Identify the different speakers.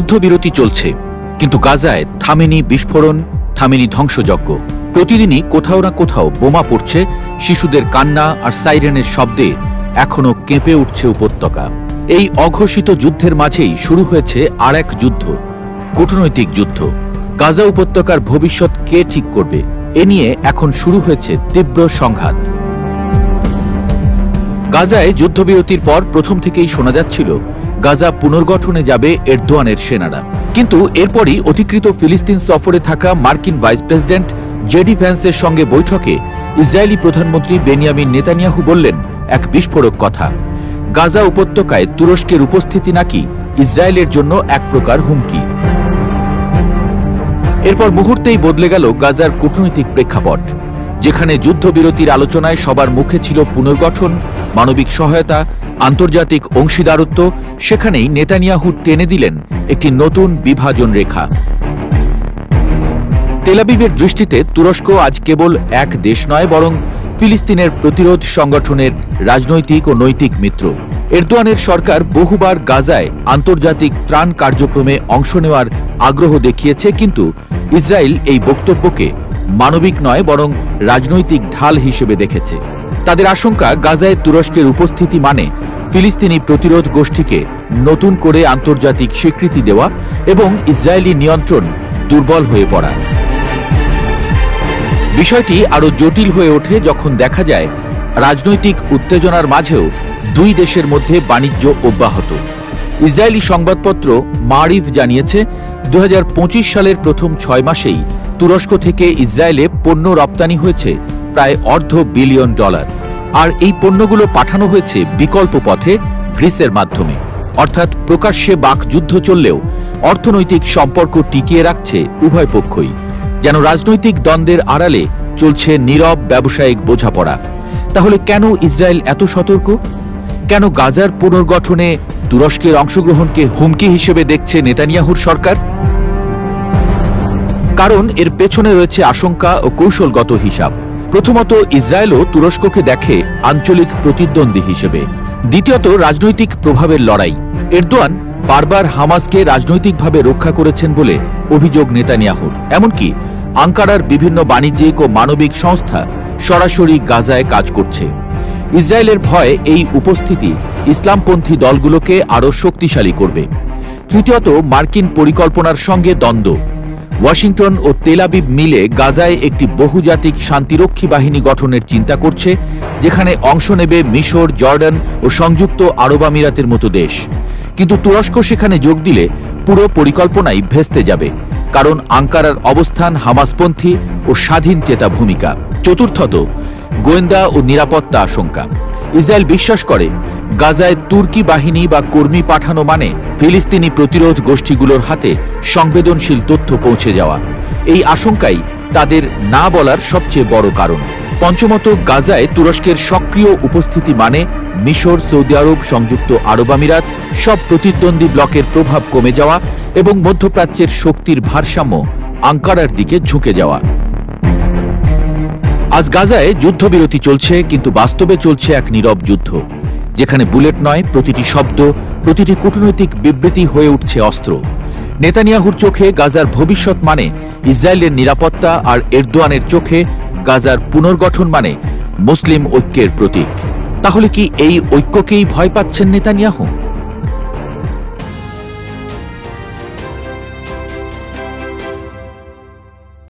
Speaker 1: যুদ্ধবিরতি চলছে, কিন্তু গাজায় থামেনি বিস্ফোরণ, থামেনি ধ্বংসযজ্ঞ। প্রতিদিনই কোথাও না কোথাও বোমা পড়ছে, শিশুদের কান্না আর সাইরেনের শব্দে এখনো কেঁপে উঠছে উপত্যকা। এই অঘোষিত যুদ্ধের মাঝেই শুরু হয়েছে আর এক যুদ্ধ, কূটনৈতিক যুদ্ধ। গাজা উপত্যকার ভবিষ্যৎ কে ঠিক করবে, এ নিয়ে এখন শুরু হয়েছে তীব্র সংঘাত। গাজায় যুদ্ধবিরতির পর প্রথম থেকেই শোনা যাচ্ছিল গাজা পুনর্গঠনে যাবে এরদোয়ানের সেনারা, কিন্তু এরপরই অধিকৃত ফিলিস্তিন সফরে থাকা মার্কিন ভাইস প্রেসিডেন্ট জেডি ভ্যান্সের সঙ্গে বৈঠকে ইসরায়েলি প্রধানমন্ত্রী বেনিয়ামিন নেতানিয়াহু বললেন এক বিস্ফোরক কথা। গাজা উপত্যকায় তুরস্কের উপস্থিতি নাকি ইসরায়েলের জন্য এক প্রকার হুমকি। এরপর মুহূর্তেই বদলে গেল গাজার কূটনৈতিক প্রেক্ষাপট। যেখানে যুদ্ধবিরতির আলোচনায় সবার মুখে ছিল পুনর্গঠন, মানবিক সহায়তা, আন্তর্জাতিক অংশীদারত্ব, সেখানেই নেতানিয়াহু টেনে দিলেন একটি নতুন বিভাজন রেখা। তেল আবিবের দৃষ্টিতে তুরস্ক আজ কেবল এক দেশ নয়, বরং ফিলিস্তিনের প্রতিরোধ সংগঠনের রাজনৈতিক ও নৈতিক মিত্র। এরদোয়ানের সরকার বহুবার গাজায় আন্তর্জাতিক ত্রাণ কার্যক্রমে অংশ নেওয়ার আগ্রহ দেখিয়েছে, কিন্তু ইসরায়েল এই বক্তব্যকে মানবিক নয় বরং রাজনৈতিক ঢাল হিসেবে দেখেছে। তাদের আশঙ্কা, গাজায় তুরস্কের উপস্থিতি মানে ফিলিস্তিনি প্রতিরোধ গোষ্ঠীকে নতুন করে আন্তর্জাতিক স্বীকৃতি দেওয়া এবং ইসরায়েলি নিয়ন্ত্রণ দুর্বল হয়ে পড়া। বিষয়টি আরও জটিল হয়ে ওঠে যখন দেখা যায় রাজনৈতিক উত্তেজনার মাঝেও দুই দেশের মধ্যে বাণিজ্য অব্যাহত। ইসরায়েলি সংবাদপত্র মারিফ জানিয়েছে 2025 সালের প্রথম 6 মাসেই তুরস্ক থেকে ইসরায়েলে পণ্য রপ্তানি হয়েছে প্রায় $250 বিলিয়ন, আর এই পণ্যগুলো পাঠানো হয়েছে বিকল্প পথে গ্রিসের মাধ্যমে। অর্থাৎ প্রকাশ্যে বাকযুদ্ধ চললেও অর্থনৈতিক সম্পর্ক টিকিয়ে রাখছে উভয় পক্ষই, যেন রাজনৈতিক দ্বন্দ্বের আড়ালে চলছে নীরব ব্যবসায়িক বোঝাপড়া। তাহলে কেন ইসরায়েল এত সতর্ক? কেন গাজার পুনর্গঠনে তুরস্কের অংশগ্রহণকে হুমকি হিসেবে দেখছে নেতানিয়াহুর সরকার? কারণ এর পেছনে রয়েছে আশঙ্কা ও কৌশলগত হিসাব। প্রথমত, ইসরায়েলও তুরস্ককে দেখে আঞ্চলিক প্রতিদ্বন্দ্বী হিসেবে। দ্বিতীয়ত, রাজনৈতিক প্রভাবের লড়াই। এরদোয়ান বারবার হামাসকে রাজনৈতিকভাবে রক্ষা করেছেন বলে অভিযোগ নেতানিয়াহুর। এমনকি আঙ্কারার বিভিন্ন বাণিজ্যিক ও মানবিক সংস্থা সরাসরি গাজায় কাজ করছে। ইসরায়েলের ভয় এই উপস্থিতি ইসলামপন্থী দলগুলোকে আরও শক্তিশালী করবে। তৃতীয়ত, মার্কিন পরিকল্পনার সঙ্গে দ্বন্দ্ব। ওয়াশিংটন ও তেল আবিব মিলে গাজায় একটি বহুজাতিক শান্তিরক্ষী বাহিনী গঠনের চিন্তা করছে, যেখানে অংশ নেবে মিশর, জর্ডান ও সংযুক্ত আরব আমিরাতের মতো দেশ। কিন্তু তুরস্ক সেখানে যোগ দিলে পুরো পরিকল্পনাই ভেস্তে যাবে, কারণ আঙ্কারার অবস্থান হামাসপন্থী ও স্বাধীন চেতা ভূমিকা। চতুর্থত, গোয়েন্দা ও নিরাপত্তা আশঙ্কা। ইসরায়েল বিশ্বাস করে গাজায় তুর্কি বাহিনী বা কর্মী পাঠানো মানে ফিলিস্তিনি প্রতিরোধ গোষ্ঠীগুলোর হাতে সংবেদনশীল তথ্য পৌঁছে যাওয়া। এই আশঙ্কাই তাদের না বলার সবচেয়ে বড় কারণ। পঞ্চমত, গাজায় তুরস্কের সক্রিয় উপস্থিতি মানে মিশর, সৌদি আরব, সংযুক্ত আরব আমিরাত সব প্রতিদ্বন্দ্বী ব্লকের প্রভাব কমে যাওয়া এবং মধ্যপ্রাচ্যের শক্তির ভারসাম্য আঙ্কারার দিকে ঝুঁকে যাওয়া। আজ গাজায় যুদ্ধবিরতি চলছে, কিন্তু বাস্তবে চলছে এক নীরব যুদ্ধ, যেখানে বুলেট নয়, প্রতিটি শব্দ, প্রতিটি কূটনৈতিক বিবৃতি হয়ে উঠছে অস্ত্র। নেতানিয়াহুর চোখে গাজার ভবিষ্যৎ মানে ইসরায়েলের নিরাপত্তা, আর এরদোয়ানের চোখে গাজার পুনর্গঠন মানে মুসলিম ঐক্যের প্রতীক। তাহলে কি এই ঐক্যকেই ভয় পাচ্ছেন নেতানিয়াহু?